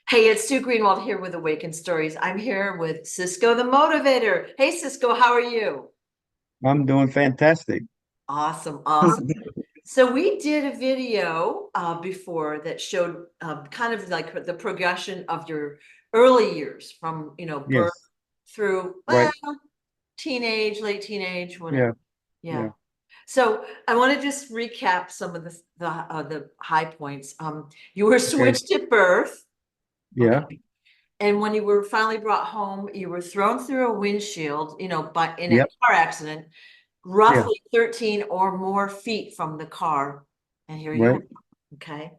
Hey, it's Sue Greenwald here with Awaken Stories. I'm here with Sisco the Motivator. Hey, Sisco, how are you? I'm doing fantastic. Awesome, awesome. So we did a video before that showed kind of like the progression of your early years from, birth Yes, through, right. teenage, late teenage, whatever. Yeah, Yeah. yeah, So I want to just recap some of the high points. You were okay. switched at birth. Yeah, Okay. And when you were finally brought home, you were thrown through a windshield, but in a yep, car accident, yeah, roughly 13 or more feet from the car. And here you right. are. Okay.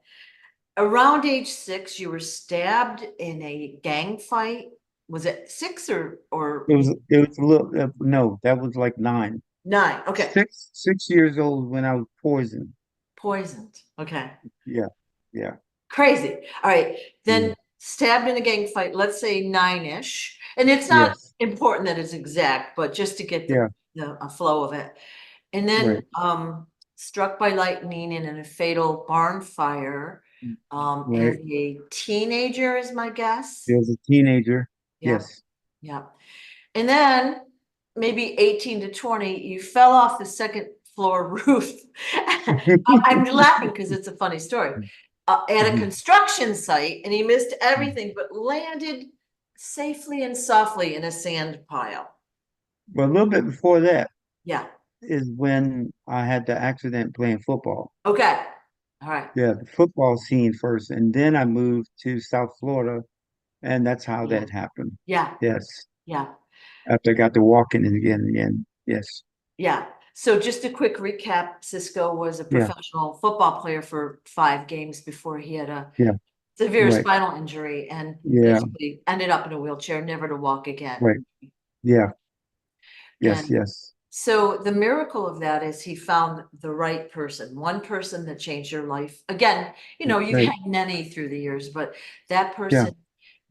Around age 6, you were stabbed in a gang fight. Was it 6 or It was a little, no, that was like 9. 9? Okay. 6 years old when I was poisoned. Poisoned. Okay. Yeah, yeah, Crazy. All right. yeah, Then stabbed in a gang fight, let's say 9-ish. And it's not yes, important that it's exact, but just to get yeah, the flow of it. And then right. struck by lightning in a fatal barn fire as Right. a teenager, is my guess. As a teenager. Yep. Yes. Yep. And then maybe 18 to 20, you fell off the second floor roof. I'm laughing because it's a funny story. At a Mhm. construction site, and he missed everything but landed safely and softly in a sand pile. Well, a little bit before that Yeah. is when I had the accident playing football. Okay. All right. Yeah, the football scene first, and then I moved to South Florida, and that's how Yeah. that happened. Yeah. Yes. Yeah. After I got to walking again and again. Yes. Yeah. So just a quick recap, Cisco was a Yeah. professional football player for 5 games before he had a Yeah. severe Right. spinal injury and Yeah. basically ended up in a wheelchair, never to walk again. Right. Yeah. Yes. And Yes. so the miracle of that is he found the right person, one person that changed your life. Again, That's you've right. had many through the years, but that Yeah. person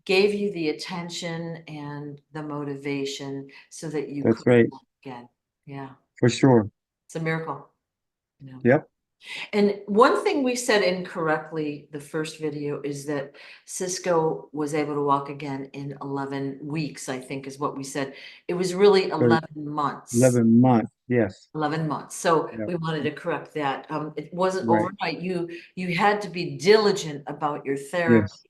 gave you the attention and the motivation so that you That's could right. walk again. Yeah, For sure. it's a miracle. Yep. And one thing we said incorrectly the first video is that Cisco was able to walk again in 11 weeks, I think is what we said. It was really Thir- 11 months. 11 months. Yes. 11 months. So Yeah. we wanted to correct that. It wasn't Right. overnight. You had to be diligent about your therapy, Yes.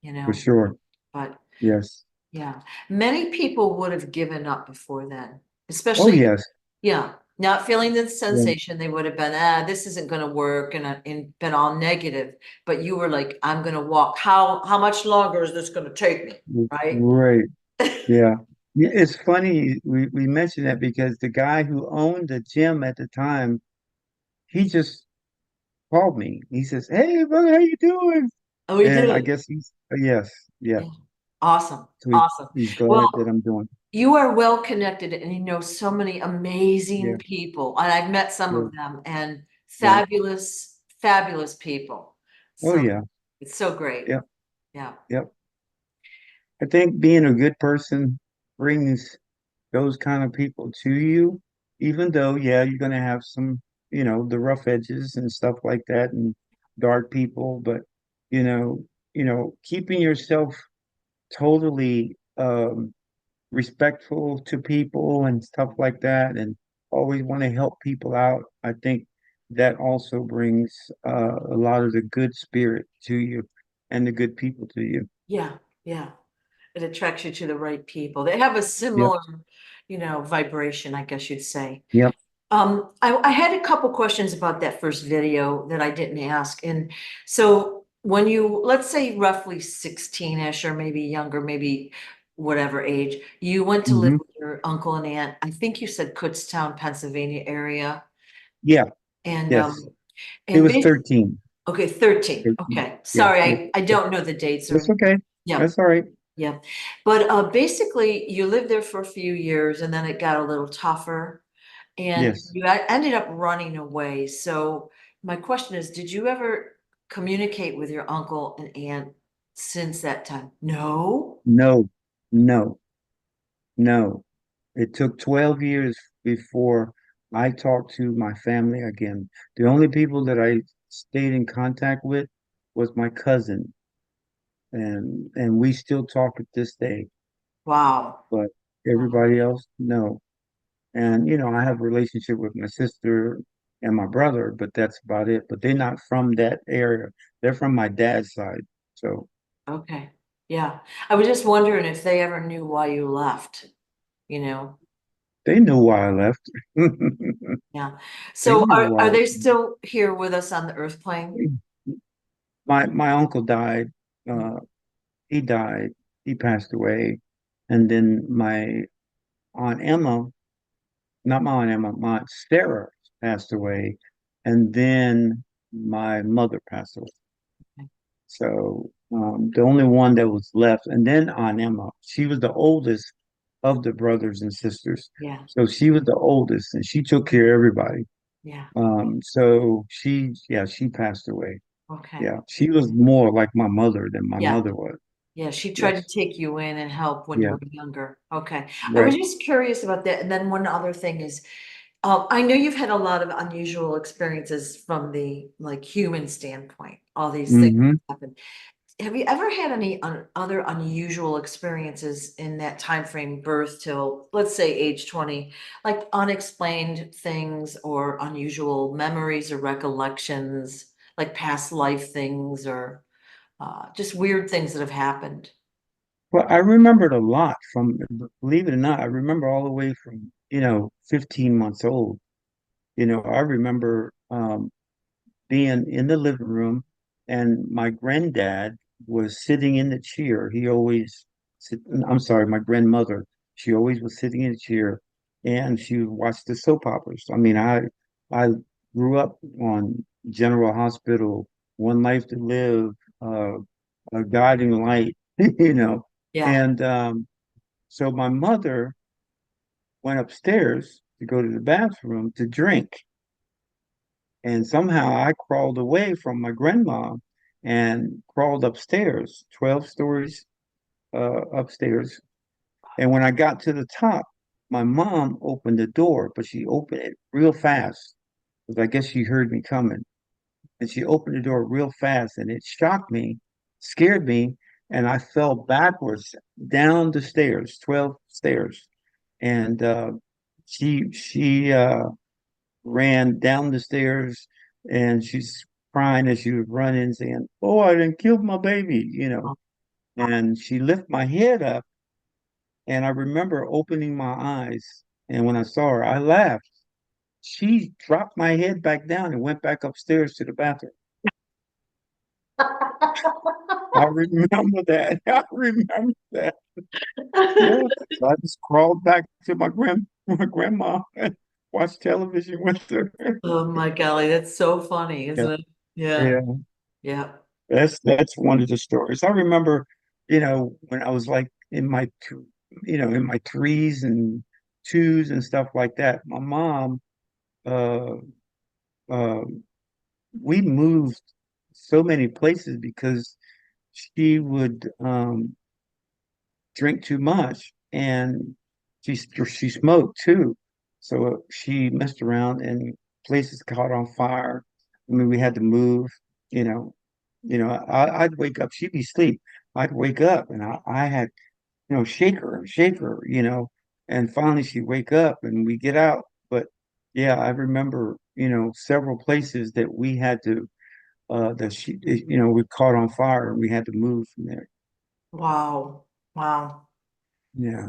you For know. sure. But Yes. yeah, many people would have given up before then, Oh, especially yes. yeah, not feeling the Yeah. sensation. They would have been, this isn't going to work, and been all negative. But you were like, I'm going to walk. How much longer is this going to take me? Right? Right. Yeah. It's funny we mentioned that because the guy who owned the gym at the time, he just called me. He says, "Hey, brother, how you doing?" Oh, we And I did. guess yes, yeah. Yeah. Awesome. So Awesome. he's Well, glad that I'm doing. you are well connected and you know so many amazing Yeah, people. And I've met some yeah, of them and yeah. fabulous, fabulous people. Oh So yeah, it's so great. yeah, Yeah. yeah. I think being a good person brings those kind of people to you, even though, yeah, you're gonna have some, the rough edges and stuff like that and dark people, but you know, keeping yourself totally respectful to people and stuff like that, and always want to help people out. I think that also brings a lot of the good spirit to you and the good people to you. Yeah. Yeah. It attracts you to the right people. They have a Yep, similar, vibration, I guess you'd say. yep, I had a couple questions about that first video that I didn't ask. And so when you, let's say roughly 16-ish or maybe younger, maybe whatever age, you went to live hmm with your uncle and aunt. I think you said Kutztown, Pennsylvania area. yeah, And yes. It and was basically, 13. okay, 13. 13. Okay. Yeah, Sorry, yeah. I don't know the dates That's or okay. yeah. That's all right. Yeah. But basically, you lived there for a few years and then it got a little tougher and Yes. you ended up running away. So, my question is, did you ever communicate with your uncle and aunt since that time? No. No, no, no. It took 12 years before I talked to my family again. The only people that I stayed in contact with was my cousin. and we still talk at this day, Wow. but Wow. everybody else, no. And I have a relationship with my sister and my brother, but that's about it. But they're not from that area. They're from my dad's side. So Okay. Yeah. I was just wondering if they ever knew why you left, you know? they knew why I left. Yeah. They So knew are why. they still here with us on the Earth plane? My uncle died. Uh, he died. He passed away. And then my aunt Emma, not my aunt Emma, my aunt Sarah passed away. And then my mother passed away. So the only one that was left, and then Aunt Emma, she was the oldest of the brothers and sisters. Yeah. So she was the oldest, and she took care of everybody. Yeah. So yeah, she passed away. Okay. Yeah, she was more like my mother than my Yeah. mother was. Yeah. She tried to Yes. take you in and help when you Yeah. were younger. Okay. I was Right. just curious about that. And then one other thing is, I know you've had a lot of unusual experiences from the like human standpoint, all these things Hmm. happen. Have you ever had any other unusual experiences in that time frame, birth till, let's say, age 20, like unexplained things or unusual memories or recollections, like past life things or just weird things that have happened? Well, I remembered a lot from, believe it or not, I remember all the way from, 15 months old. I remember being in the living room, and my granddad was sitting in the chair. He always sit, I'm sorry, my grandmother, she always was sitting in a chair, and she would watch the soap operas. I mean, I grew up on General Hospital, One Life to Live, A Guiding Light, you know. Yeah. And so my mother went upstairs to go to the bathroom to drink. And somehow I crawled away from my grandma and crawled upstairs, 12 stories upstairs. And when I got to the top, my mom opened the door, but she opened it real fast because I guess she heard me coming. And she opened the door real fast, and it shocked me, scared me, and I fell backwards down the stairs, 12 stairs. And she ran down the stairs, and she's crying as she was running, saying, "Oh, I didn't kill my baby." And she lifted my head up, and I remember opening my eyes. And when I saw her, I laughed. She dropped my head back down and went back upstairs to the bathroom. I remember that. I remember that. Yeah. So I just crawled back to my grandma and watched television with her. Oh my golly, that's so funny, Yeah. isn't it? Yeah. Yeah. Yeah. That's one of the stories. I remember, when I was like in my threes and twos and stuff like that. My mom, uh, uh, we moved so many places because she would drink too much, and she smoked too. So she messed around and places caught on fire. I mean, we had to move, you know. I'd wake up, she'd be asleep. I'd wake up, and I had, shake her, and finally she'd wake up and we get out. But yeah, I remember, several places that we had to, we caught on fire and we had to move from there. Wow. Wow. Yeah.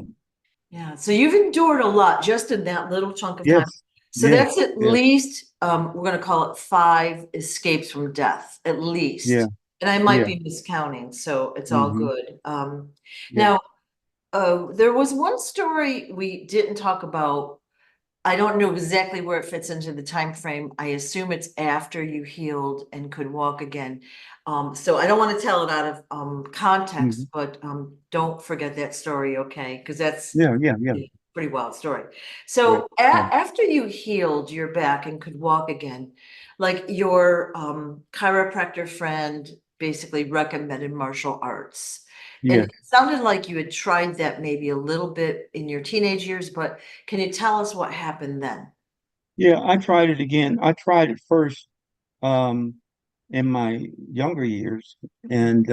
Yeah, so you've endured a lot just in that little chunk of time. Yes. So Yes. that's at Yes. least, we're gonna call it 5 escapes from death, at Yeah. least. And I might Yeah. be miscounting, so it's all Hmm. good. Yeah. Now, there was one story we didn't talk about. I don't know exactly where it fits into the time frame. I assume it's after you healed and could walk again. So I don't want to tell it out of Hmm. context, but don't forget that story, okay? Because that's Yeah. Yeah. Yeah. a pretty wild story. Right. So Yeah. after you healed your back and could walk again, like your chiropractor friend basically recommended martial arts. And it Yes. sounded like you had tried that maybe a little bit in your teenage years, but can you tell us what happened then? Yeah. I tried it again. I tried it first um in my younger years, and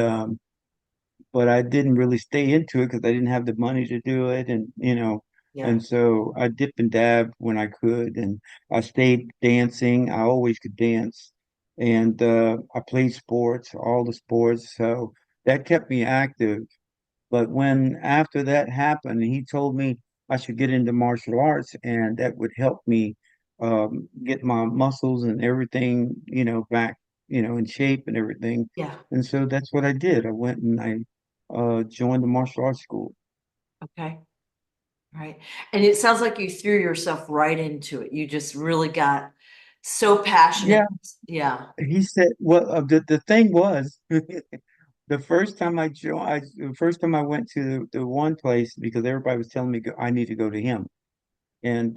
but I didn't really stay into it because I didn't have the money to do it, and Yeah. and so I dipped and dabbed when I could, and I stayed dancing. I always could dance, and I played sports, all the sports, so that kept me active. But when after that happened, he told me I should get into martial arts, and that would help me get my muscles and everything, back, in shape and everything. Yeah. And so that's what I did. I went and I joined the martial arts school. Okay. Right. And it sounds like you threw yourself right into it. You just really got so Yeah, passionate. Yeah. he said, well, the thing was, the first time I went to the one place because everybody was telling me I need to go to him. And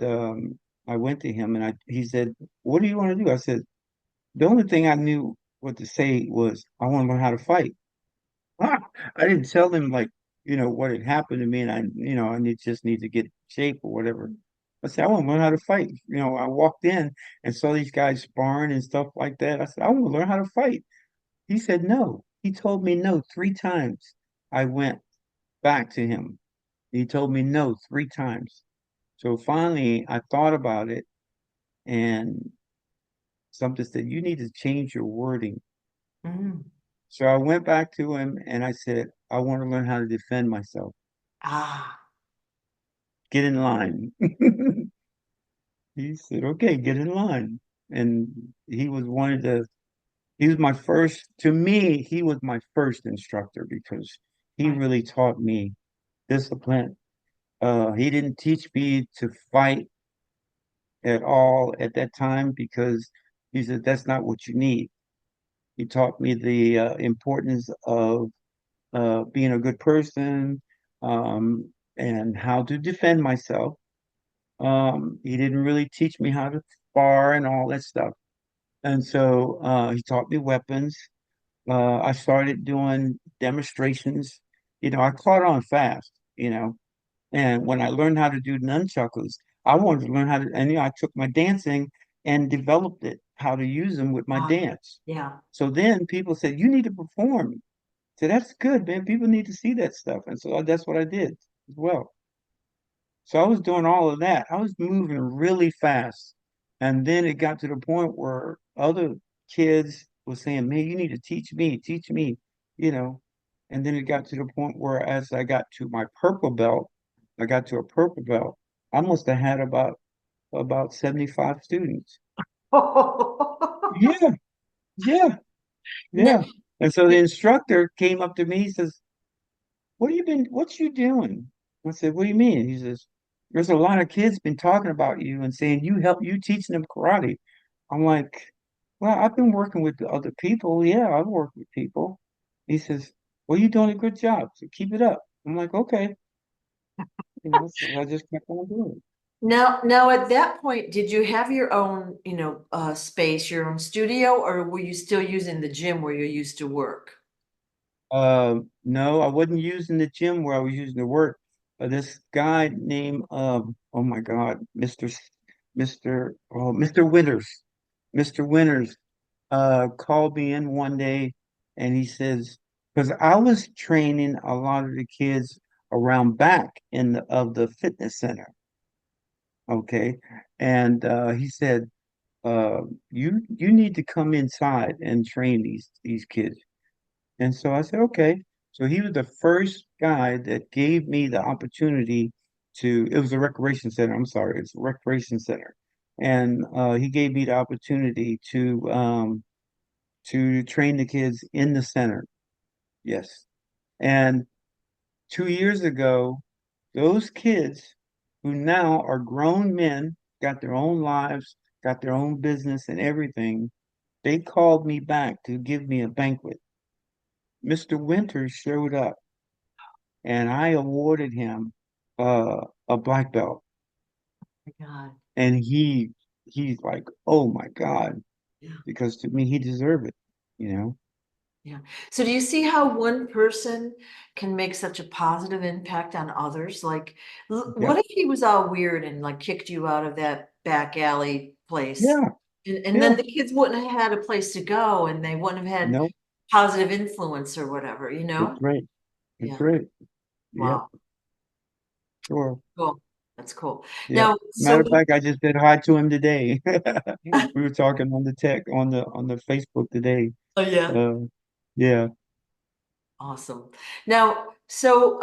I went to him and he said, "What do you want to do?" I said, "The only thing I knew what to say was I want to learn how to fight." I didn't tell him like, what had happened to me and I just need to get in shape or whatever. I said, "I want to learn how to fight." I walked in and saw these guys sparring and stuff like that. I said, "I want to learn how to fight." He said no. He told me no 3 times. I went back to him. He told me no 3 times. So finally, I thought about it and something said, "You need to change your wording." Mm. So I went back to him and I said, "I want to learn how to defend myself. Ah. Get in line." He said, "Okay, get in line." And he was my first, to me, he was my first instructor because he Right. really taught me discipline. He didn't teach me to fight at all at that time because he said, "That's not what you need." He taught me the importance of being a good person, and how to defend myself. He didn't really teach me how to spar and all that stuff. And so he taught me weapons. I started doing demonstrations. I caught on fast, and when I learned how to do nunchuckers, I wanted to learn how to, and I took my dancing and developed it, how to use them with my Ah. dance. Yeah. So then people said, "You need to perform." So that's good, man. People need to see that stuff. And so that's what I did as well. So I was doing all of that. I was moving really fast. And then it got to the point where other kids were saying, "Man, you need to teach me, you know. And then it got to the point where as I got to my purple belt, I got to a purple belt. I must have had about 75 students. Yeah, yeah, N- yeah. And so the instructor came up to me, he says, what you doing?" I said, "What do you mean?" He says, "There's a lot of kids been talking about you and saying you teaching them karate." I'm like, "Well, I've been working with the other people. Yeah, I've worked with people." He says, "Well, you're doing a good job, so keep it up." I'm like, "Okay." So I just kept on doing it. Now at that point, did you have your own, space, your own studio, or were you still using the gym where you used to work? No, I wasn't using the gym where I was using to work. This guy named, oh my God, Mr. Winters. Mr. Winters called me in one day and he says, because I was training a lot of the kids around back of the fitness center, okay? And he said, you need to come inside and train these kids. And so I said, "Okay." So he was the first guy that gave me the opportunity it was a recreation center. I'm sorry, it's a recreation center. And he gave me the opportunity to train the kids in the center. Yes. And 2 years ago, those kids who now are grown men, got their own lives, got their own business and everything, they called me back to give me a banquet. Mr. Winters showed up and I awarded him a black belt. My God. And he's like, "Oh my God," Yeah. because to me he deserved it, you know? Yeah. So do you see how one person can make such a positive impact on others? Like, what Yep. if he was all weird and like kicked you out of that back alley place? Yeah, And then yeah. the kids wouldn't have had a place to go and they wouldn't have had No, positive influence or whatever, you that's know? right. That's Yeah. great. Yep, Wow. sure. Cool. That's cool. Yep. Now, Matter so of fact, I just said hi to him today. We were talking on the tech on the Facebook today. oh yeah. Uh, yeah, Awesome. Now, so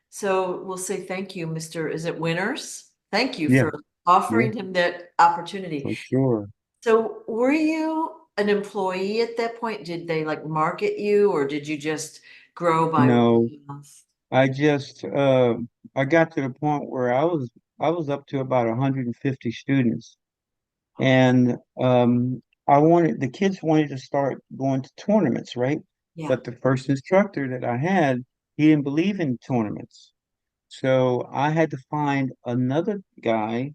we'll say thank you, Mr. Is it Winners? Thank you yeah, for yeah, offering him that opportunity. for sure. So were you an employee at that point? Did they like market you or did you just grow by word No, of mouth? I just I got to the point where I was up to about 150 students, and I wanted the kids wanted to start going to tournaments, right? Yeah, But the first instructor that I had, he didn't believe in tournaments. So I had to find another guy,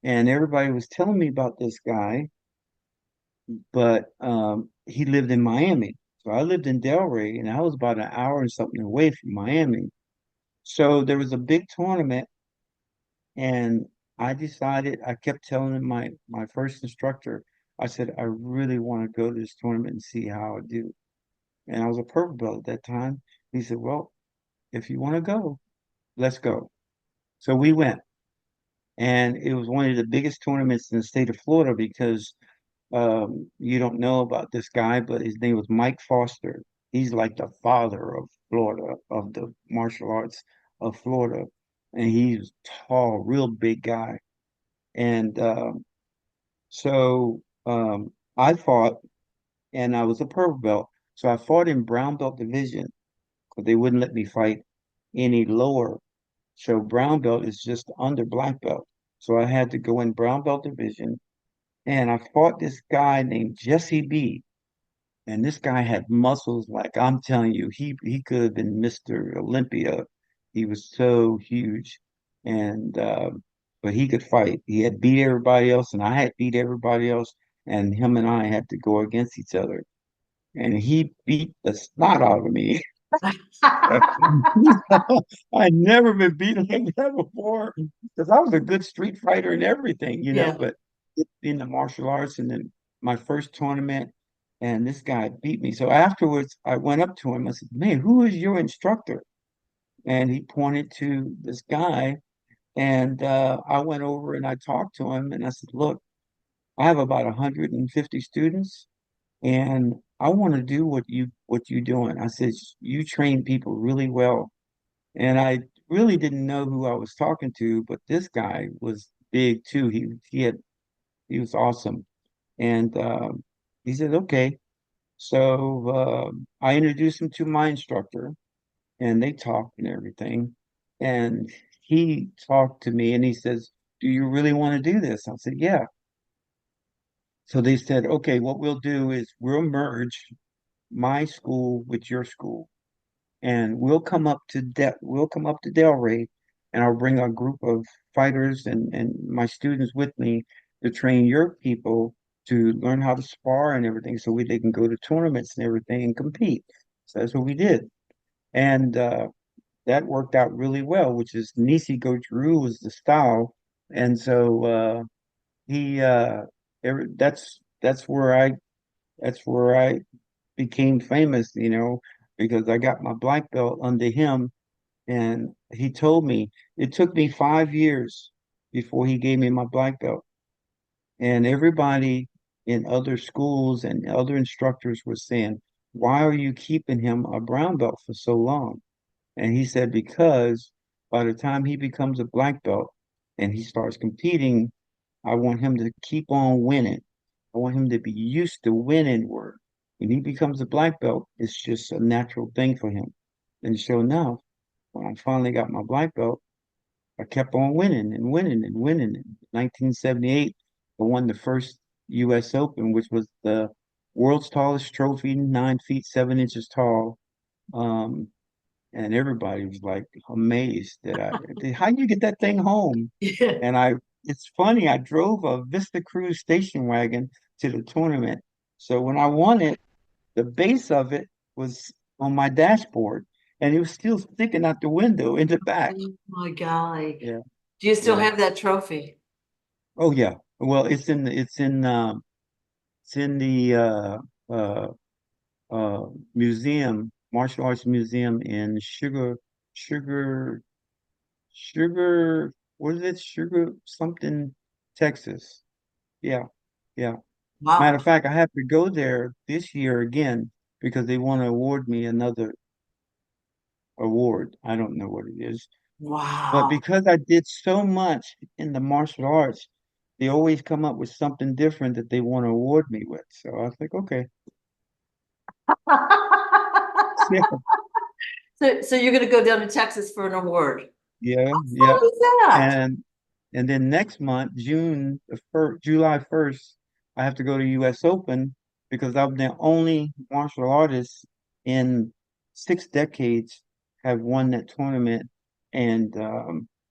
and everybody was telling me about this guy, but he lived in Miami. So I lived in Delray, and I was about an hour and something away from Miami. So there was a big tournament, and I decided, I kept telling my first instructor, I said, I really want to go to this tournament and see how I do. And I was a purple belt at that time. He said, well, if you want to go, let's go. So we went. And it was one of the biggest tournaments in the state of Florida because you don't know about this guy, but his name was Mike Foster. He's like the father of Florida, of the martial arts of Florida. And he's tall, real big guy. And so I fought, and I was a purple belt. So I fought in brown belt division because they wouldn't let me fight any lower. So brown belt is just under black belt. So I had to go in brown belt division, and I fought this guy named Jesse B. And this guy had muscles like I'm telling you, he could have been Mr. Olympia. He was so huge, and but he could fight. He had beat everybody else, and I had beat everybody else, and him and I had to go against each other. And he beat the snot out of me. I'd never been beaten like that before because I was a good street fighter and everything, yeah. but in the martial arts and then my first tournament, and this guy beat me. So afterwards, I went up to him. I said, man, who is your instructor? And he pointed to this guy. And I went over and I talked to him and I said, look, I have about 150 students and I want to do what you doing. I said, you train people really well. And I really didn't know who I was talking to, but this guy was big too. He was awesome. And he said, okay. So I introduced him to my instructor, and they talked and everything. And he talked to me, and he says, "Do you really want to do this?" I said, "Yeah." So they said, "Okay, what we'll do is we'll merge my school with your school." And we'll come up to Delray, and I'll bring a group of fighters and my students with me to train your people to learn how to spar and everything so they can go to tournaments and everything and compete. So that's what we did. And that worked out really well, which is Nisi Goju was the style. And so he that's where I became famous, because I got my black belt under him. And he told me it took me 5 years before he gave me my black belt. And everybody in other schools and other instructors were saying, why are you keeping him a brown belt for so long? And he said, because by the time he becomes a black belt and he starts competing, I want him to keep on winning. I want him to be used to winning work. When he becomes a black belt, it's just a natural thing for him. And sure enough, when I finally got my black belt, I kept on winning and winning and winning. In 1978, I won the first U.S. Open, which was the world's tallest trophy, 9 feet 7 inches tall. Um, and everybody was like amazed how do you get that thing home? Yeah. And it's funny, I drove a Vista Cruise station wagon to the tournament. So when I won it, the base of it was on my dashboard, and it was still sticking out the window in the back. Oh my golly. Yeah, Do you still yeah. have that trophy? Oh yeah. Well, it's in the uh museum, martial arts museum in Sugar, Sugar, what is it? Sugar something, Texas. Yeah, yeah. Matter Wow, of fact, I have to go there this year again because they want to award me another award. I don't know what it is. But wow. because I did so much in the martial arts, they always come up with something different that they want to award me with. So I was like, okay, yeah, So you're gonna go down to Texas for an award. yeah, yeah. What is that? And and then next month, June the first, July 1st, I have to go to US Open because I'm the only martial artist in 6 decades have won that tournament, and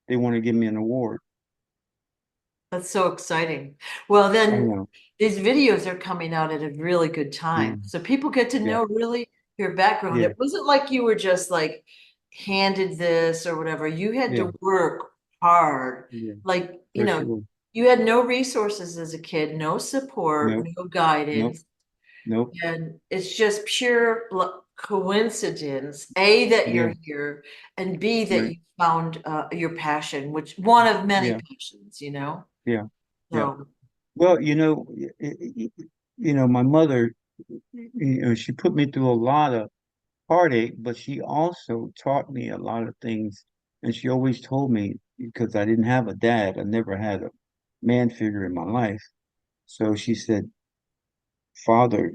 they want to give me an award. That's so exciting. Well, I then know. these videos are coming out at a really good Yeah, time. So people get to yeah, know really your background. yeah, It wasn't like you were just like handed this or whatever. You had yeah, to work hard. yeah, Like, for sure. you had no resources as a kid, no support, Nope, no nope, guidance. nope. And it's just pure coincidence, A, that Yeah, you're here, and B, that right. you found your passion, which one of many Yeah, passions. yeah, yeah. So, Well, my mother, she put me through a lot of heartache, but she also taught me a lot of things. And she always told me, because I didn't have a dad, I never had a man figure in my life. So she said, Father,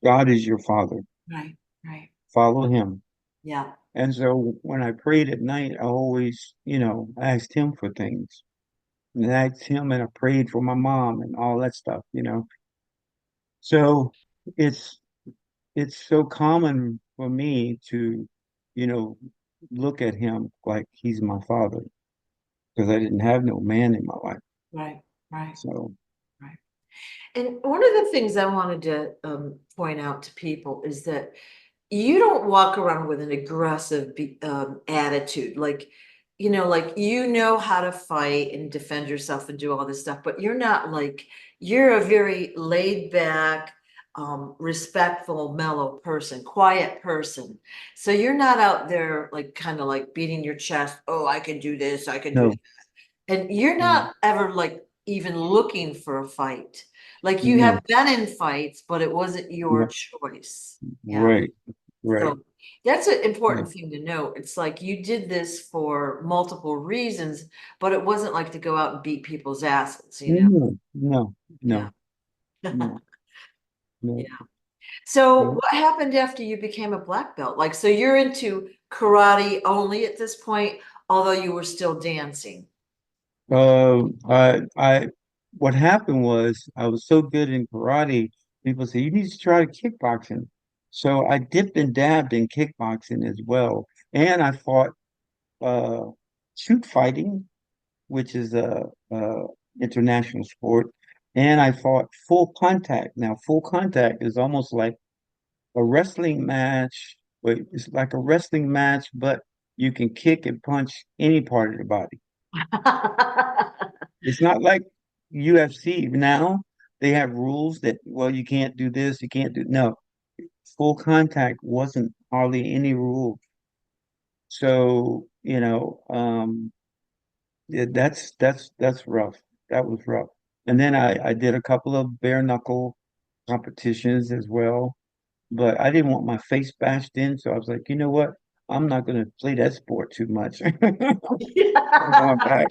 God is your father. right, right. Follow him. Yeah. And so when I prayed at night, I always, asked him for things. And I asked him and I prayed for my mom and all that stuff. So it's it's so common for me to, you know, look at him like he's my father because I didn't have no man in my life. Right, right, So, right. And one of the things I wanted to point out to people is that you don't walk around with an aggressive attitude. Like, like how to fight and defend yourself and do all this stuff, but you're not like, you're a very laid back, respectful, mellow person, quiet person. So you're not out there like kind of like beating your chest. Oh, I can do this, I can do no, that. And you're no, not ever like even looking for a fight. Like you have no, been in fights, but it wasn't your no, choice. Yeah. right, right. So that's an Yeah. important thing to know. It's like you did this for multiple reasons, but it wasn't like to go out and beat people's asses. No, no, Yeah. no, no, no, Yeah. So no. what happened after you became a black belt? Like, so you're into karate only at this point, although you were still dancing. What happened was I was so good in karate, people say, you need to try kickboxing. So I dipped and dabbed in kickboxing as well. And I fought uh, shoot fighting, which is a international sport, and I fought full contact. Now, full contact is almost like a wrestling match, but it's like a wrestling match, but you can kick and punch any part of the body. It's not like UFC. Now they have rules that, well, you can't do this, you can't do no. Full contact wasn't hardly any rule. So, yeah, that's rough. That was rough. And then I did a couple of bare knuckle competitions as well, but I didn't want my face bashed in, so I was like, you know what? I'm not going to play that sport too much. I'm going back.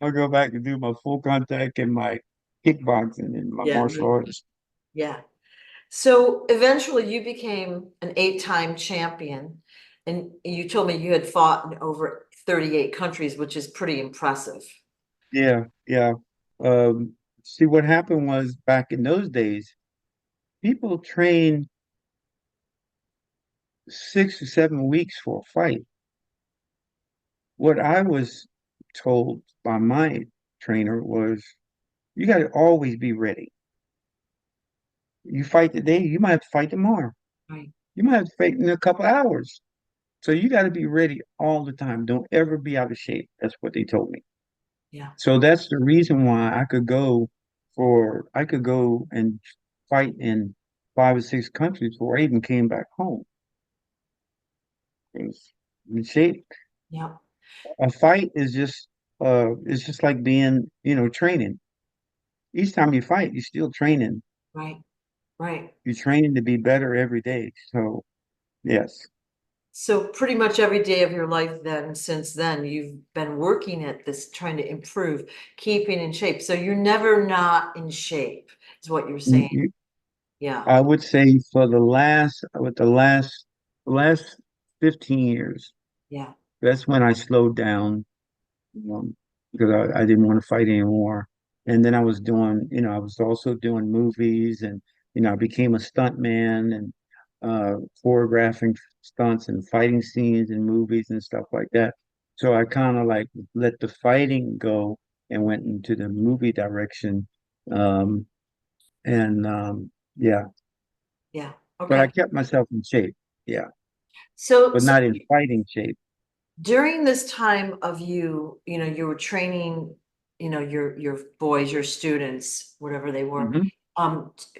I'll go back and do my full contact and my kickboxing and my Yeah, martial arts. yeah. So eventually you became an 8-time champion, and you told me you had fought in over 38 countries, which is pretty impressive. Yeah, yeah. See, what happened was back in those days, people trained 6 or 7 weeks for a fight. What I was told by my trainer was, you got to always be ready. You fight today, you might have to fight tomorrow. Right. You might have to fight in a couple hours. So you got to be ready all the time. Don't ever be out of shape. That's what they told me. Yeah. So that's the reason why I could go and fight in 5 or 6 countries before I even came back home. It was in shape. Yeah. A fight is just it's just like being, training. Each time you fight, you're still training. Right. Right. You're training to be better every day. So yes. So pretty much every day of your life then, since then, you've been working at this, trying to improve, keeping in shape. So you're never not in shape, is what you're saying. You- Yeah. I would say for the last 15 years, Yeah. that's when I slowed down, because I didn't want to fight anymore. And then I was also doing movies, and I became a stuntman and choreographing stunts and fighting scenes in movies and stuff like that. So I kind of like let the fighting go and went into the movie direction. Um, and yeah, Yeah. but I Okay. kept myself in shape. Yeah, So, but so not in fighting shape. during this time of you were training, your boys, your students, whatever they were, Hmm.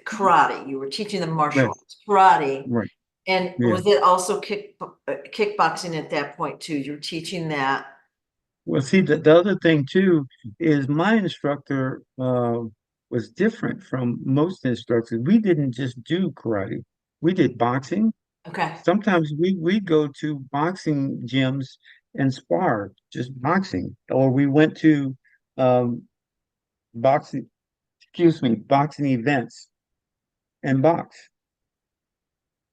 karate. You were teaching them martial Right, arts, karate. right. And Yeah. was it also kickboxing at that point too? You're teaching that. Well, see, the other thing too is my instructor was different from most instructors. We didn't just do karate. We did boxing. Okay. Sometimes we go to boxing gyms and spar, just boxing. Or we went to um, boxing, boxing events and box.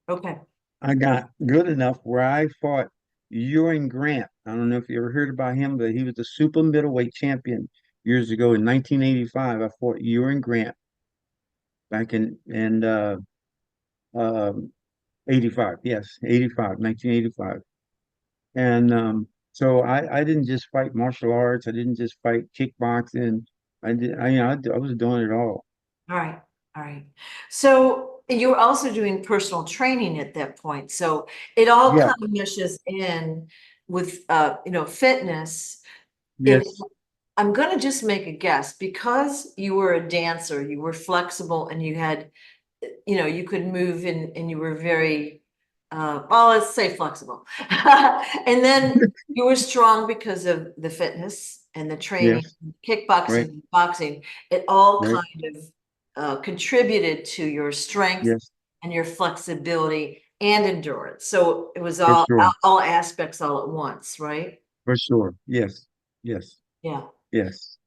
Okay. I got good enough where I fought Ewing Grant. I don't know if you ever heard about him, but he was the super middleweight champion years ago in 1985. I fought Ewing Grant back in um 85. Yes, 85, 1985. And so I didn't just fight martial arts. I didn't just fight kickboxing. I was doing it all. All right. All right. So you were also doing personal training at that point. So it all Yeah. kind of meshes in with fitness. And Yes. I'm gonna just make a guess because you were a dancer, you were flexible and you had, you could move and you were very, well, let's say flexible. And then you were strong because of the fitness and the training, Yes. Right. kickboxing, boxing. It all Right. kind of contributed to your strength Yes. and your flexibility and endurance. So it was For all sure. all aspects all at once, right? For sure. Yes. Yes. Yeah. Yes.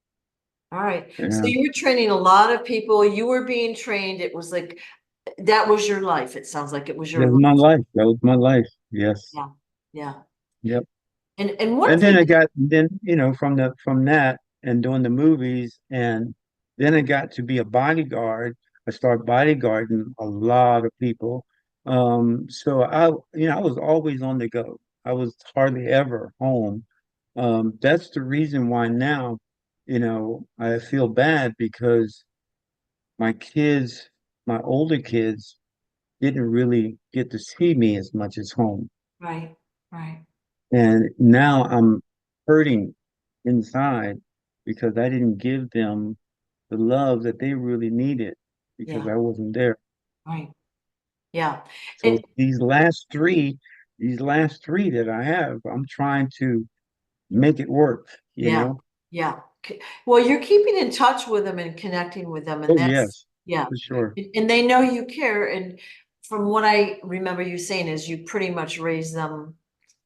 All right. So Yeah. you were training a lot of people. You were being trained. It was like that was your life. It sounds like it was your That was life. my life. That was my life. Yes. Yeah. Yeah. Yep. And one And then thing, I got then from that and doing the movies, and then I got to be a bodyguard. I started bodyguarding a lot of people. So I was always on the go. I was hardly ever home. That's the reason why now, I feel bad because my kids, my older kids, didn't really get to see me as much as home. right, right. And now I'm hurting inside because I didn't give them the love that they really needed because Yeah, I wasn't there. right. Yeah. So And these last three that I have, I'm trying to make it work, you yeah, know? yeah. Well, you're keeping in touch with them and connecting with them, and Oh, that's yes, yeah. for sure. And they know you care. And from what I remember you saying is you pretty much raised them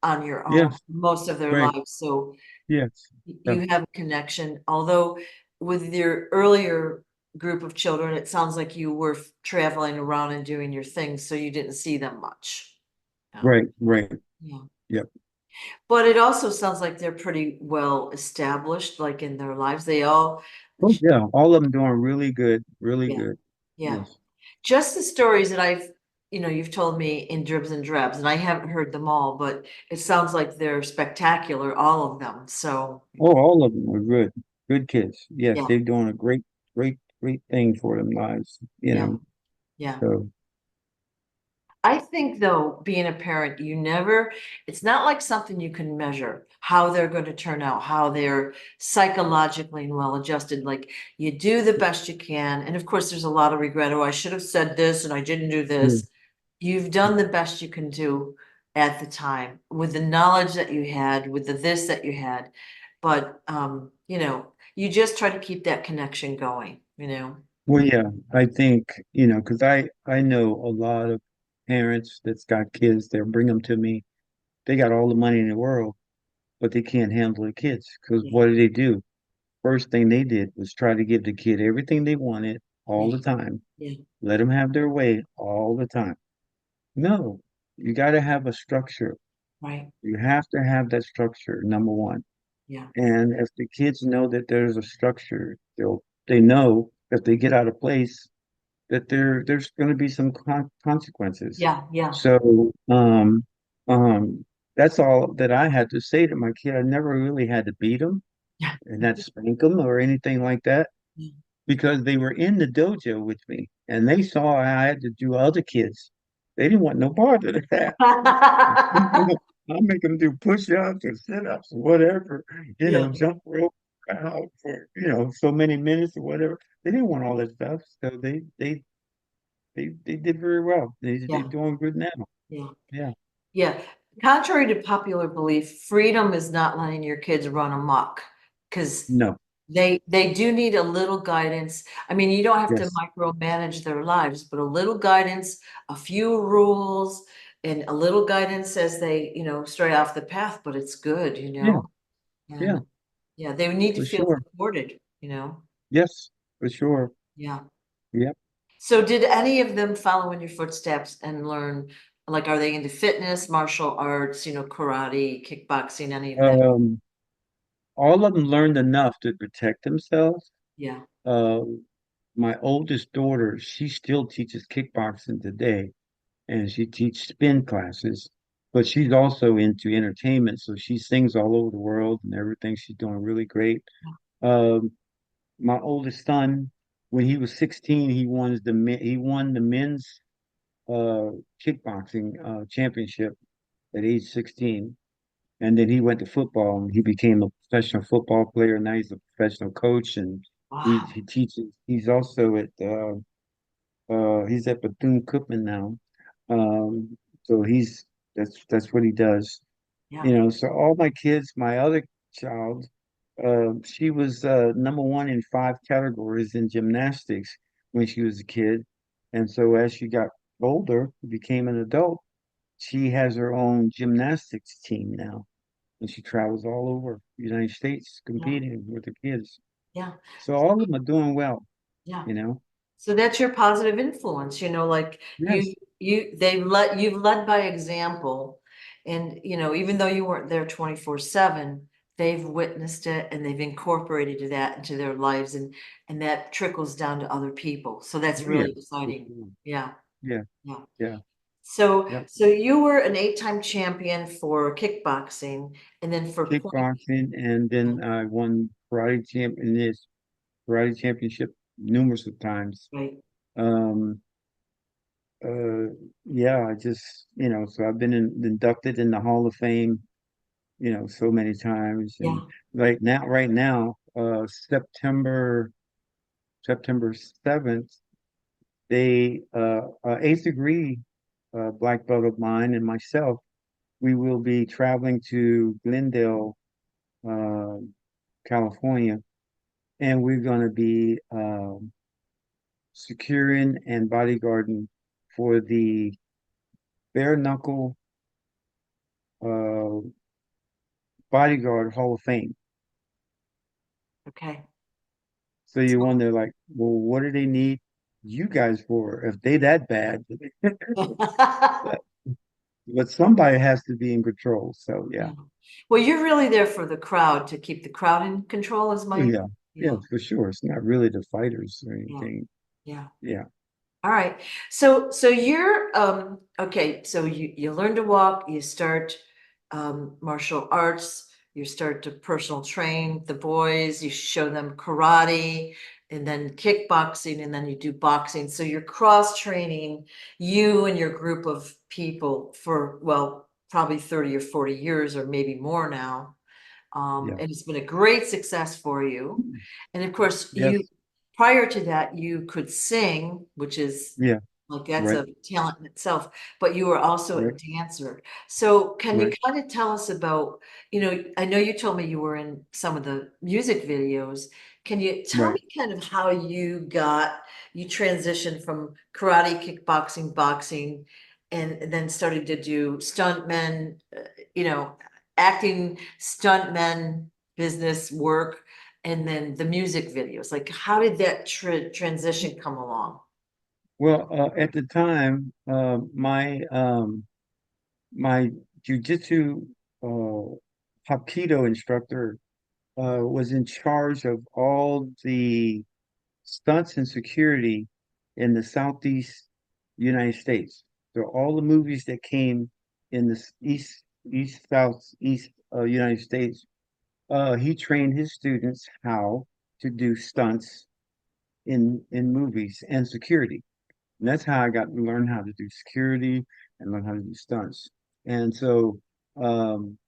on your own Yes, most of their right. lives. So Yes. Yeah. you have a connection. Although with your earlier group of children, it sounds like you were traveling around and doing your things, so you didn't see them much. Yeah. Right, right. Yeah. Yep. But it also sounds like they're pretty well established, like in their lives. They all, Oh, yeah. All of them doing really good, really yeah, good. yeah. Yes. Just the stories that you've told me in dribs and drabs, and I haven't heard them all, but it sounds like they're spectacular, all of them. So, Oh, all of them are good. Good kids. Yes, yeah, they're doing a great, great, great thing for them lives, yeah, yeah. So I think though, being a parent, it's not like something you can measure how they're going to turn out, how they're psychologically and well adjusted. Like you do the best you can. And of course, there's a lot of regret. Oh, I should have said this and I didn't do Yeah. this. You've done the best you can do at the time with the knowledge that you had, with the this that you had. But you just try to keep that connection going. Well, yeah, I think, because I know a lot of parents that's got kids, they'll bring them to me. They got all the money in the world, but they can't handle the kids. Because Yeah, what do they do? First thing they did was try to give the kid everything they wanted all yeah, the time. yeah, Let them have their way all the time. No, you got to have a structure. right. You have to have that structure, number one. Yeah, And if the kids know that there's a structure, they know if they get out of place that there's going to be some consequences. yeah, yeah. So that's all that I had to say to my kid. I never really had to beat him Yeah. and not spank him or anything like that because they were in the dojo with me and they saw I had to do other kids. They didn't want no part of that. I'll make them do push-ups or sit-ups or whatever, Yeah, jump rope out for, so many minutes or whatever. They didn't want all that stuff. So they did very well. They're yeah, doing good now. yeah, Yeah. yeah. Contrary to popular belief, freedom is not letting your kids run amok because No. they do need a little guidance. I mean, you don't have to Yes. micromanage their lives, but a little guidance, a few rules, and a little guidance as they, stray off the path, but it's good. Yeah. And Yeah. yeah, they need to For feel sure. supported. Yes. For sure. Yeah. Yep. So did any of them follow in your footsteps and learn, like, are they into fitness, martial arts, karate, kickboxing, any of that? Um, all of them learned enough to protect themselves. Yeah. Uh, my oldest daughter, she still teaches kickboxing today, and she teaches spin classes, but she's also into entertainment, so she sings all over the world and everything. She's doing really great. Um, my oldest son, when he was 16, he won the men's uh kickboxing championship at age 16. And then he went to football and he became a professional football player. Now he's a professional coach and he Wow. teaches. He's also he's at Bethune-Cookman now. Um, so that's what he does. Yeah. So all my kids, my other child, she was number one in five categories in gymnastics when she was a kid. And so as she got older, became an adult, she has her own gymnastics team now. And she travels all over the United States Yeah. competing with the kids. Yeah. So all of them are doing well, Yeah. you know? So that's your positive influence, like Yes. you've led by example. And, even though you weren't there 24/7, they've witnessed it and they've incorporated that into their lives and that trickles down to other people. So that's Oh, yeah. really For exciting. sure. Yeah. Yeah. Yeah. Yeah. So, Yep. so you were an 8-time champion for kickboxing and then for point. Kickboxing, and then I won karate championship numerous of times. Right. Um, uh, yeah, I just, so I've been inducted in the Hall of Fame, so many times. And Yeah. right now, September 7th, eighth degree black belt of mine and myself, we will be traveling to Glendale, uh, California, and we're going to be securing and bodyguarding for the bare knuckle uh, bodyguard Hall of Fame. Okay. So you wonder, like, well, what do they need you guys for if they that bad? But, but somebody has to be in control. So yeah. Yeah. Well, you're really there for the crowd to keep the crowd in control is Oh, my, yeah. Yeah, yeah, for sure. It's not really the fighters or yeah, anything. yeah. Yeah. All right. So you're okay, so you learn to walk, you start martial arts, you start to personal train the boys, you show them karate, and then kickboxing, and then you do boxing. So you're cross training you and your group of people for, well, probably 30 or 40 years or maybe more now. Yeah. And it's been a great success for you. And of course, Yes. prior to that, you could sing, which is Yeah. like that's Right. a talent in itself, but you were also a Right. dancer. So can you Right. kind of tell us about, I know you told me you were in some of the music videos. Can you tell Right. me kind of how you transitioned from karate, kickboxing, boxing, and then started to do stuntmen, you know, acting, stuntmen, business work, and then the music videos? Like, how did that transition come along? Well, at the time, my jujitsu Hapkido instructor was in charge of all the stunts and security in the Southeast United States. So all the movies that came in the Southeast United States, he trained his students how to do stunts in movies and security. And that's how I got to learn how to do security and learn how to do stunts. And so, um,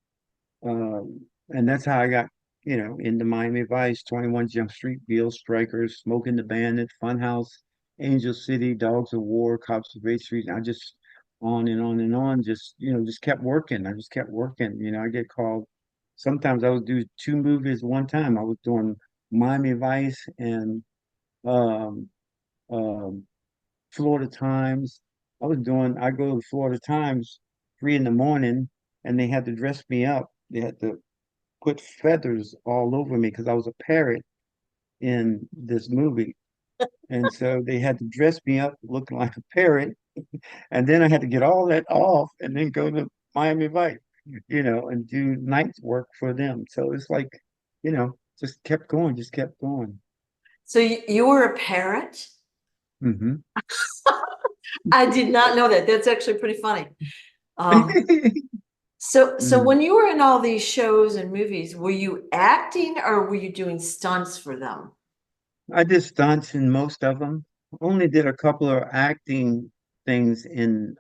and that's how I got, into Miami Vice, 21 Jump Street, Beale Strikers, Smoking the Bandit, Funhouse, Angel City, Dogs of War, Cops of Eighth Street. And I just on and on and on, just kept working. I just kept working. I get called. Sometimes I would do two movies one time. I was doing Miami Vice and um, um, Florida Times. I go to the Florida Times 3 in the morning, and they had to dress me up. They had to put feathers all over me because I was a parrot in this movie. And so they had to dress me up looking like a parrot. And then I had to get all that off and then go to Miami Vice, and do night work for them. So it's like, just kept going, just kept going. So you were a parrot? Hmm. I did not know that. That's actually pretty funny. Um, so Mm. when you were in all these shows and movies, were you acting or were you doing stunts for them? I did stunts in most of them. Only did a couple of acting things in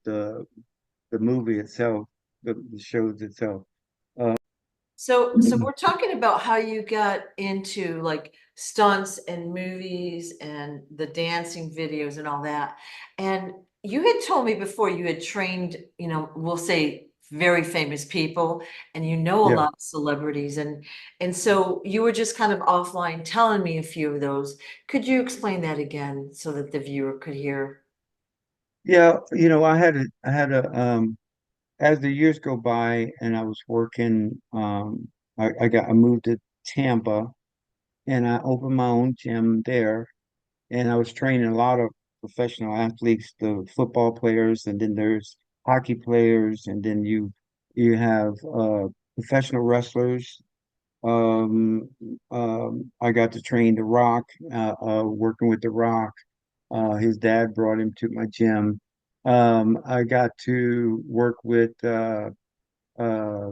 the the movie itself, the shows itself. Uh, So we're talking about how you got into like stunts and movies and the dancing videos and all that. And you had told me before you had trained, we'll say very famous people, and you know a yeah, lot of celebrities, and so you were just kind of offline telling me a few of those. Could you explain that again so that the viewer could hear? yeah. As the years go by and I was working, I moved to Tampa and I opened my own gym there, and I was training a lot of professional athletes, the football players, and then there's hockey players, and then you have professional wrestlers. Um, I got to train The Rock, working with The Rock. His dad brought him to my gym. I got to work with uh, uh,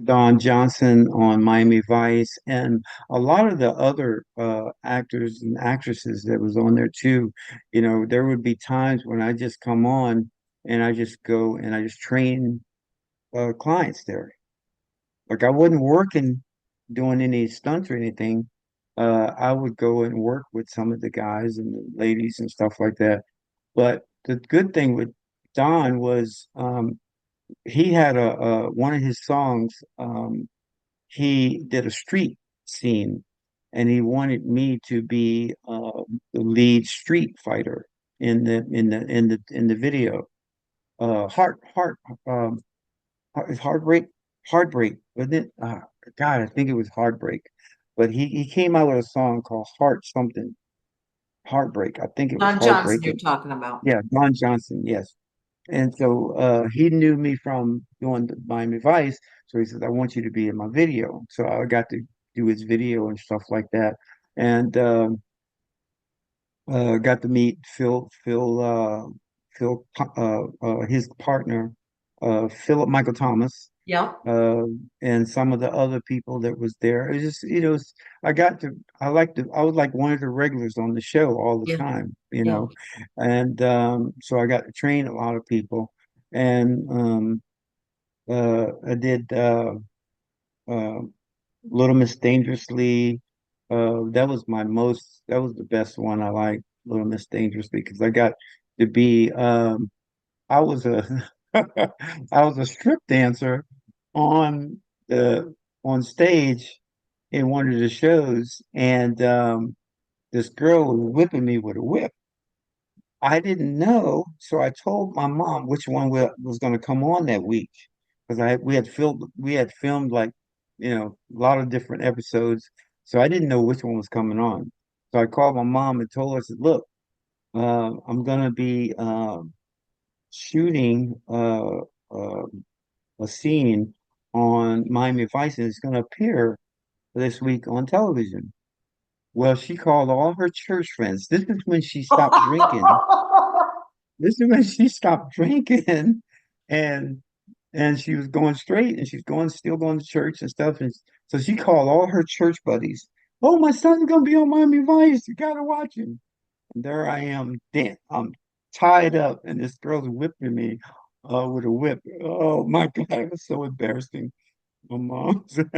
Don Johnson on Miami Vice, and a lot of the other actors and actresses that was on there too. There would be times when I just come on and I just go and I just train clients there. Like I wasn't working doing any stunts or anything. I would go and work with some of the guys and the ladies and stuff like that. But the good thing with Don was he had a one of his songs. He did a street scene, and he wanted me to be the lead street fighter in the video. Heart it's heartbreak, wasn't it? God, I think it was heartbreak. But he came out with a song called Heart something. Heartbreak. I think it was Don Johnson, Heartbreak. you're talking about. Yeah, Don Johnson, yes. And so he knew me from doing the Miami Vice. So he says, I want you to be in my video. So I got to do his video and stuff like that. And got to meet Phil, his partner. Philip Michael Thomas, Yeah, uh, and some of the other people that was there. It just, I got to, I was like one of the regulars on the show all the yeah, time, yeah. and so I got to train a lot of people, and I did uh, Little Miss Dangerously. That was the best one I like, Little Miss Dangerously, because I got to be, I was a, I was a strip dancer on the on stage in one of the shows, and this girl was whipping me with a whip. I didn't know, so I told my mom which one was going to come on that week because I we had filmed like a lot of different episodes, so I didn't know which one was coming on. So I called my mom and told her, I said, "Look, I'm going to be shooting uh, a scene on Miami Vice, and it's going to appear this week on television." Well, she called all her church friends. This is when she stopped drinking. This is when she stopped drinking, and and she was going straight, and she's going still going to church and stuff. And so she called all her church buddies. Oh, my son's gonna be on Miami Vice. You gotta watch him. And there I am, damn, I'm tied up, and this girl's whipping me with a whip. Oh my God, it was so embarrassing. My mom said,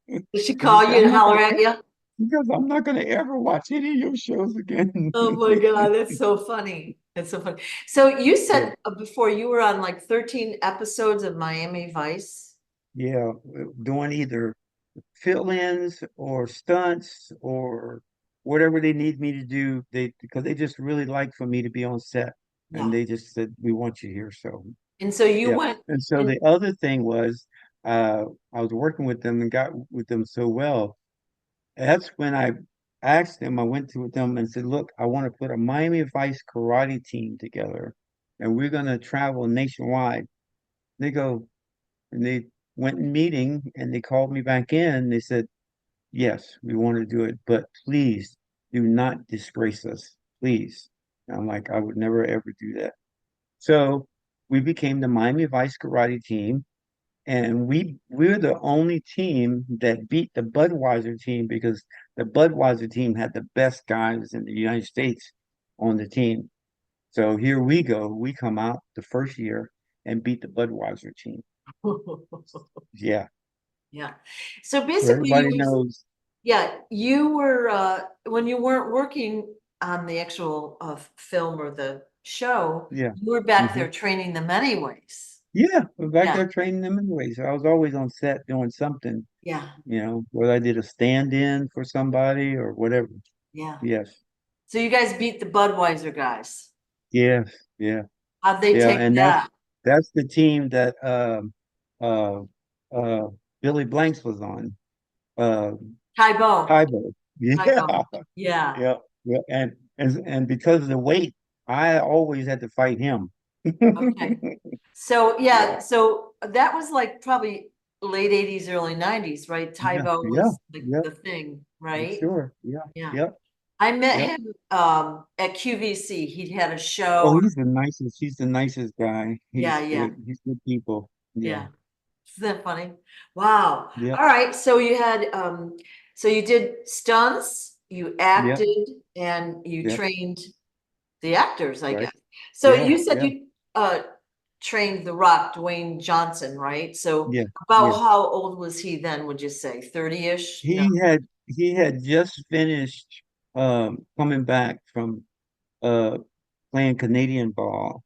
Did she she call said, you and holler at you? I'm not gonna ever watch any of your shows again. Oh my God, that's so funny. That's so funny. So you Yeah. said before you were on like 13 episodes of Miami Vice. Yeah, doing either fill-ins or stunts or whatever they need me to do. They because they just really like for me to be on set, and Yeah. they just said we want you here. So And so you yeah, went and so and the other thing was, uh, I was working with them and got with them so well. That's when I asked them. I went to them and said, "Look, I want to put a Miami Vice karate team together, and we're going to travel nationwide." They go, and they went in meeting and they called me back in. They said, "Yes, we want to do it, but please do not disgrace us, please." And I'm like, I would never ever do that. So we became the Miami Vice Karate team, and we're the only team that beat the Budweiser team because the Budweiser team had the best guys in the United States on the team. So here we go. We come out the first year and beat the Budweiser team. Yeah. yeah. So So basically everybody you were knows. yeah, you were when you weren't working on the actual film or the show, Yeah. you were back Hmm. there training them anyways. Yeah, we're back Yeah, there training them anyway. So I was always on set doing something, yeah, whether I did a stand-in for somebody or whatever. yeah. Yes, So you guys beat the Budweiser guys. yes, yeah, How'd they yeah, take and that? that's the team that uh uh Billy Blanks was on. Uh Tybo. Tybo. Tybo. Yeah, Yeah. yeah, yeah. And because of the weight, I always had to fight him. Okay. So Yeah, yeah, so that was like probably late 80s, early 90s, right? yeah, Tybo yeah, was like yeah, the thing, for right? sure. Yeah, Yeah. yep, I met yep. him at QVC. He'd had a Oh, show. he's the nicest guy. Yeah, He's yeah, good. He's good people. Yeah. yeah. Isn't that funny? Wow. Yep. All right. So you had so you did stunts, you Yep. acted, and you Yep. trained the actors, I Right. guess. So Yeah. you said Yeah. you trained The Rock, Dwayne Johnson, right? So Yeah. about Yeah. how old was he then, would you say? 30-ish? No. He had just finished coming back from uh playing Canadian ball,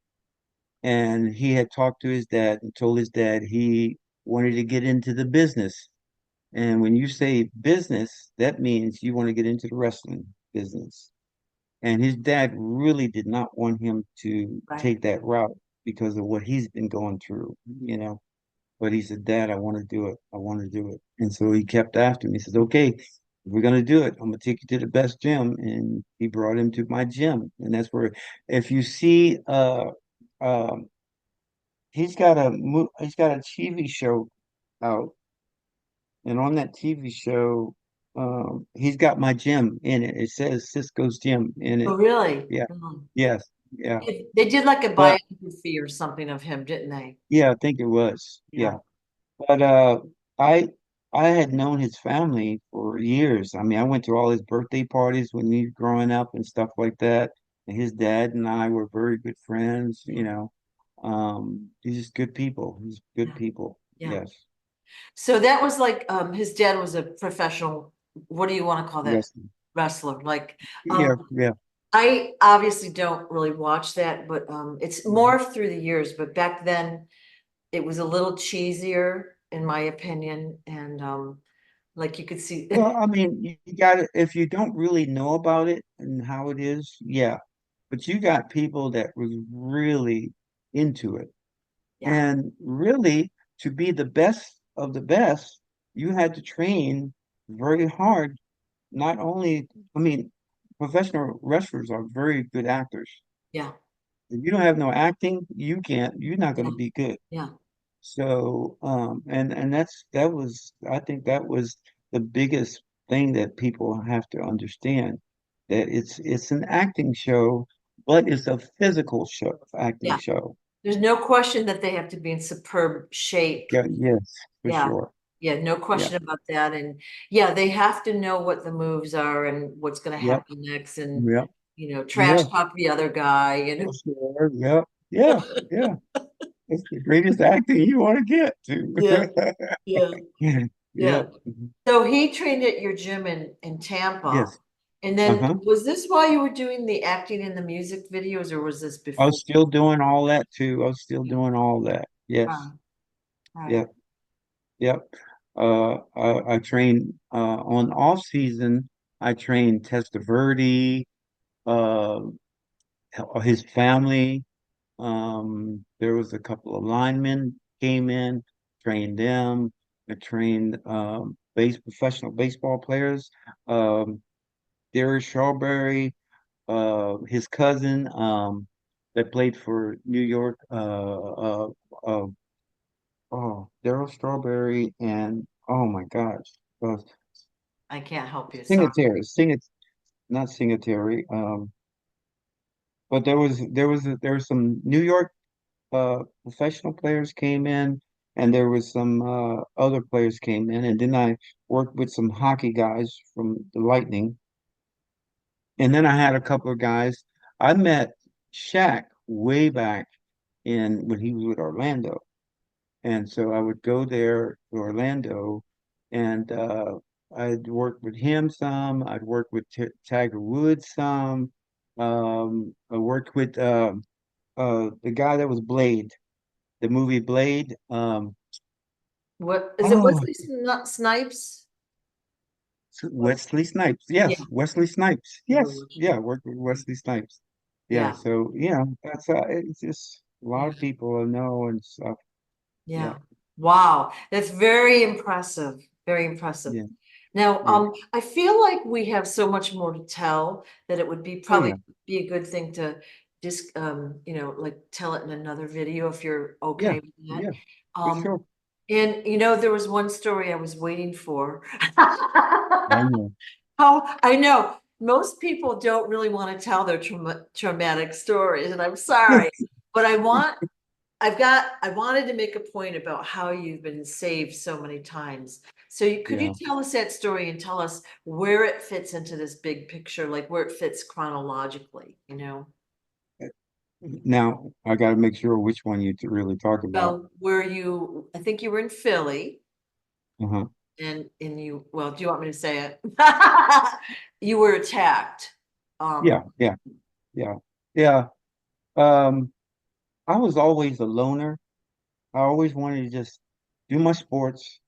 and he had talked to his dad and told his dad he wanted to get into the business. And when you say business, that means you want to get into the wrestling business. And his dad really did not want him to Right. take that route because of what he's been going through, you know. But he said, Dad, I want to do it. I want to do it. And so he kept after me. He says, okay, if we're going to do it, I'm going to take you to the best gym. And he brought him to my gym. And that's where, if you see, um, he's got a TV show out. And on that TV show, he's got my gym in it. It says Cisco's gym in Oh, it. really? Yeah. Mhm. Yes. Yeah. They did like a But biography biography or something of him, didn't they? yeah, I think it was. Yeah, Yeah. But I I had known his family for years. I mean, I went to all his birthday parties when he was growing up and stuff like that. And his dad and I were very good friends, yeah, you know. He's just good people. He's good yeah, people. yeah. Yes. So that was like his dad was a professional, what do you want to call that? Wrestling. Wrestler. Like Yeah, yeah. I obviously don't really watch that, but it's Mhm. morphed through the years, but back then it was a little cheesier in my opinion. And like you could see Well, I mean, you got it if you don't really know about it and how it is, yeah. But you got people that was really into it. yeah, And really, to be the best of the best, you had to train very hard. Not only, I mean, professional wrestlers are very good actors. yeah, If you don't have no acting, you're not going yeah, to be good. yeah, So, and that was, I think that was the biggest thing that people have to understand, that it's an acting show, but it's a physical show, acting yeah. show. There's no question that they have to be in superb shape. Yeah, yes, for Yeah. sure. Yeah, no Yeah. question about that. And yeah, they have to know what the moves are and what's going to Yep. happen next and, Yep. trash Yeah. talk the other guy, For sure. Yep. Yeah. Yeah. It's the greatest acting you want to get Yeah, to. yeah, Yeah. yeah. Yep. So he trained at your gym in Tampa. Yes. And then Uh-huh. was this while you were doing the acting in the music videos or was this I before? was still doing all that too. I was still Yeah. doing all that. Yes. Right, right. Yep. Yep. I trained on off season. I trained Testaverde, uh, his family. There was a couple of linemen came in, trained them. I trained professional baseball players. Um, Darius Strawberry, his cousin, that played for New York. Uh, oh, Daryl Strawberry and oh my gosh, uh, I can't help you. Sorry. Singletary, not Singletary. But there was some New York professional players came in, and there was some other players came in, and then I worked with some hockey guys from the Lightning, and then I had a couple of guys. I met Shaq way back in when he was with Orlando, and so I would go there to Orlando, and I'd work with him some. I'd work with T Tiger Woods some. I worked with the guy that was Blade, the movie Blade. What is it? Oh, Wesley Snipes? Wesley Snipes. Yeah. Yes, Wesley Snipes. Yes, George. yeah, worked with Wesley Snipes. Yeah, Yeah. so that's it's just a lot Yeah. of people I know and stuff. Yeah, Yeah. Wow. That's very impressive. Very impressive. yeah, Now, yeah. I feel like we have so much more to tell that it would be Oh probably yeah, be a good thing to just like tell it in another video if you're yeah, okay with that. yeah, for Um, sure. and there was one story I was waiting for. I know. Oh, I know. Most people don't really want to tell their traumatic stories, and I'm sorry, but I wanted to make a point about how you've been saved so many times. So could you Yeah. tell us that story and tell us where it fits into this big picture, like where it fits chronologically, Now I got to make sure which one you really talk about. Well, I think you were in Philly Uh-huh. well, do you want me to say it? You were attacked. Yeah, Um, yeah, yeah, yeah. Um, I was always a loner. I always wanted to just do my sports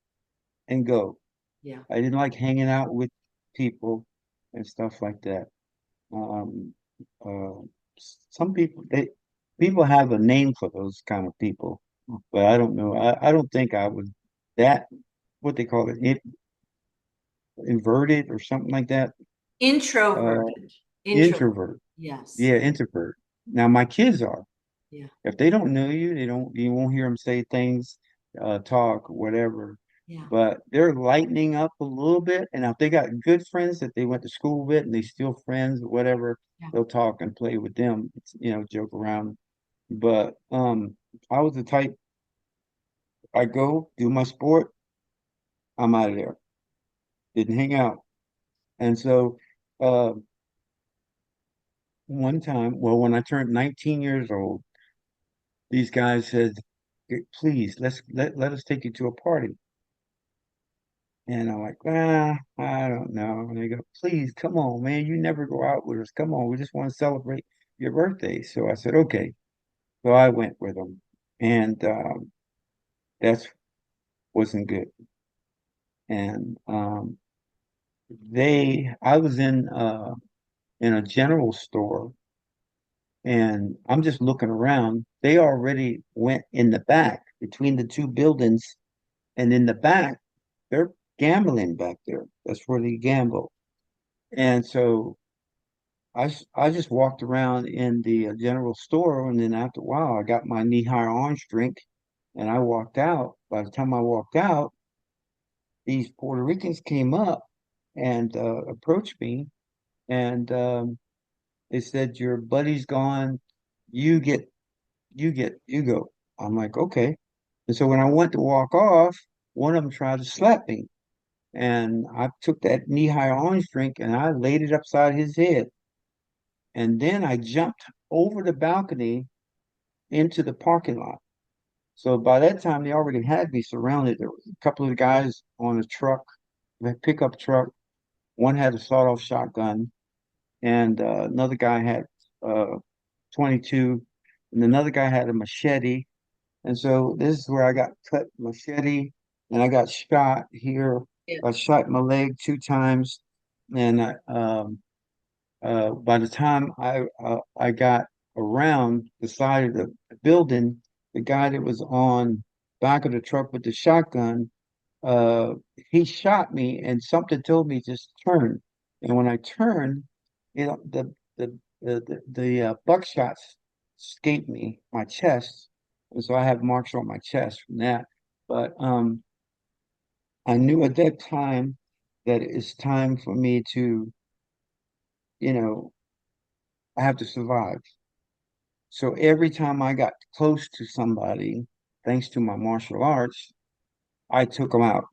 and go. yeah. I didn't like hanging out with people and stuff like that. Um, uh, some people have a name for those kind of people, but I don't know. I don't think I was that, what they call it, inverted or something like that. Uh, Introverted. Introvert. introvert. Yes. Yeah, introvert. Now my kids are. Yeah. If they don't know you, you won't hear them say things, talk, whatever. Yeah. But they're lightening up a little bit, and if they got good friends that they went to school with and they still friends, whatever, Yeah. they'll talk and play with them, joke around. But I was the type, I go do my sport, I'm out of there. Didn't hang out. And so uh one time, well, when I turned 19 years old, these guys said, please, let us take you to a party. And I'm like, I don't know. And they go, please, come on, man. You never go out with us. Come on. We just want to celebrate your birthday. So I said, okay. So I went with them. And that's wasn't good. And I was in a general store and I'm just looking around. They already went in the back between the two buildings, and in the back, they're gambling back there. That's where they gamble. And so I just walked around in the general store, and then after a while, I got my knee-high orange drink, and I walked out. By the time I walked out, these Puerto Ricans came up and approached me, and they said, "Your buddy's gone. You get, you go." I'm like, "Okay." And so when I went to walk off, one of them tried to slap me, and I took that knee-high orange drink and I laid it upside his head, and then I jumped over the balcony into the parking lot. So by that time, they already had me surrounded. There was a couple of guys on a truck, a pickup truck. One had a sawed-off shotgun, and another guy had 22, and another guy had a machete. And so this is where I got cut machete, and I got shot here. Yeah. I shot my leg 2 times, and by the time I got around the side of the building, the guy that was on back of the truck with the shotgun, uh, he shot me, and something told me just turn. And when I turned, you know, the buckshots escaped me, my chest, and so I have marks on my chest from that. But I knew at that time that it's time for me to, you know, I have to survive. So every time I got close to somebody, thanks to my martial arts, I took them out.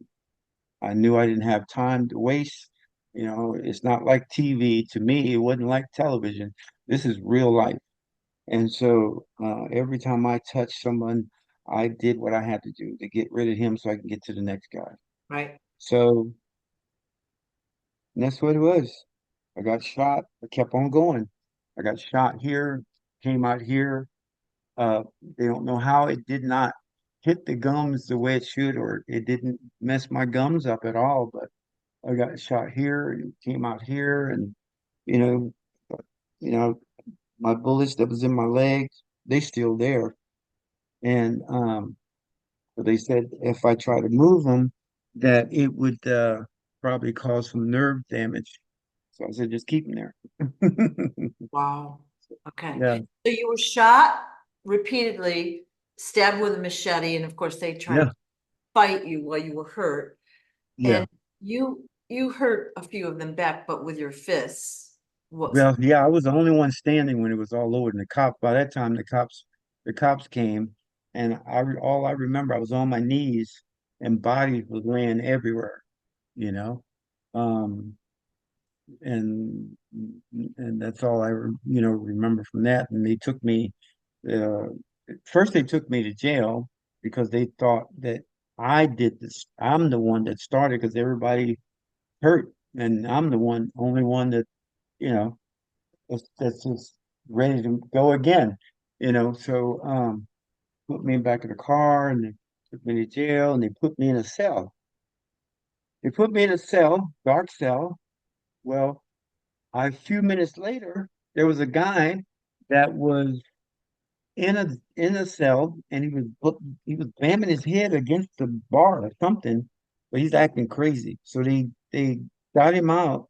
I knew I didn't have time to waste. It's not like TV. To me, it wasn't like television. This is real life. And so every time I touched someone, I did what I had to do to get rid of him so I can get to the next guy. Right. So that's what it was. I got shot. I kept on going. I got shot here, came out here. Uh, they don't know how it did not hit the gums the way it should, or it didn't mess my gums up at all. But I got shot here and came out here, and you know, you know, my bullets that was in my legs, they still there. And but they said if I try to move them, that it would probably cause some nerve damage. So I said, just keep them there. Wow. Okay. Yeah, So you were shot repeatedly, stabbed with a machete, and of course they tried yeah, to fight you while you were hurt. yeah. And you hurt a few of them back, but with your fists. What? Well, yeah, I was the only one standing when it was all over. And by that time, the cops came, and all I remember, I was on my knees, and bodies was laying everywhere, you know, um, and and that's all remember from that. And they took me. Uh, First, they took me to jail because they thought that I did this. I'm the one that started because everybody hurt, and I'm the only one that you know that's just ready to go again, So put me back in the car and they took me to jail and they put me in a cell. They put me in a cell, dark cell. Well, a few minutes later, there was a guy that was in a cell and he was bamming his head against the bar or something, but he's acting crazy. So they got him out,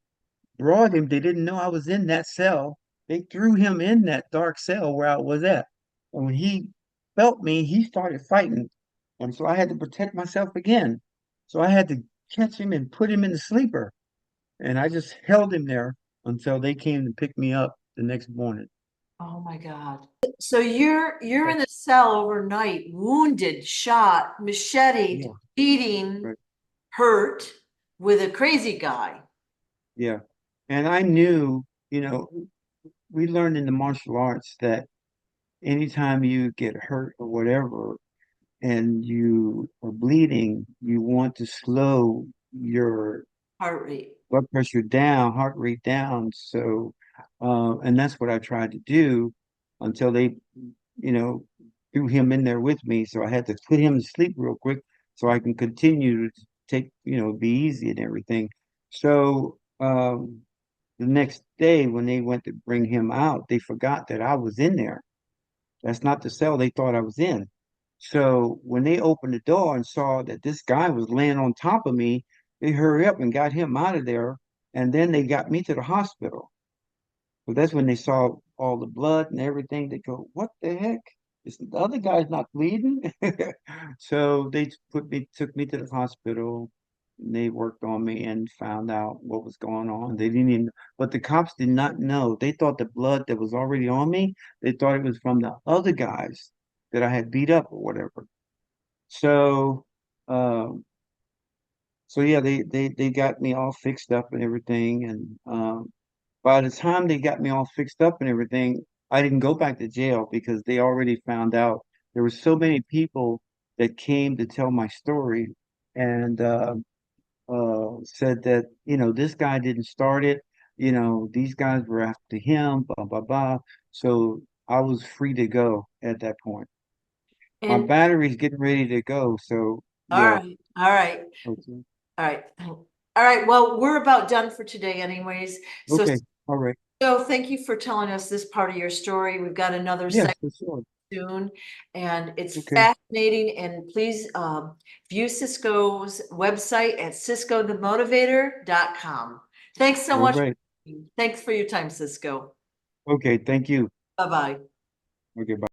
brought him. They didn't know I was in that cell. They threw him in that dark cell where I was at. And when he felt me, he started fighting. And so I had to protect myself again. So I had to catch him and put him in the sleeper. And I just held him there until they came to pick me up the next morning. Oh my God. So you're in the cell overnight, wounded, shot, macheted, Yeah, beating, right. hurt with a crazy guy. Yeah. And I knew, you know, we learned in the martial arts that anytime you get hurt or whatever and you are bleeding, you want to slow your Heart rate. blood pressure down, heart rate down. So, and that's what I tried to do until they, you know, threw him in there with me. So I had to put him to sleep real quick so I can continue to take, be easy and everything. So, the next day when they went to bring him out, they forgot that I was in there. That's not the cell they thought I was in. So when they opened the door and saw that this guy was laying on top of me, they hurried up and got him out of there. And then they got me to the hospital. So that's when they saw all the blood and everything. They go, "What the heck? The other guy's not bleeding." So they took me to the hospital. And they worked on me and found out what was going on. They didn't even, but the cops did not know. They thought the blood that was already on me, they thought it was from the other guys that I had beat up or whatever. So, um, so yeah, they got me all fixed up and everything, and by the time they got me all fixed up and everything, I didn't go back to jail because they already found out there were so many people that came to tell my story and said that, this guy didn't start it. These guys were after him, blah, blah, blah. So I was free to go at that point. My And battery's getting ready to go. So all yeah. right, all right, Okay. all right. All right. Well, we're about done for today anyways. So, Okay. All right. so thank you for telling us this part of your story. We've got another Yes, segment for sure. soon, and it's Okay. fascinating. And please view Cisco's website at ciscothemotivator.com. Thanks so All much. right. Thanks for your time, Cisco. Okay. Thank you. Bye-bye. Okay. Bye.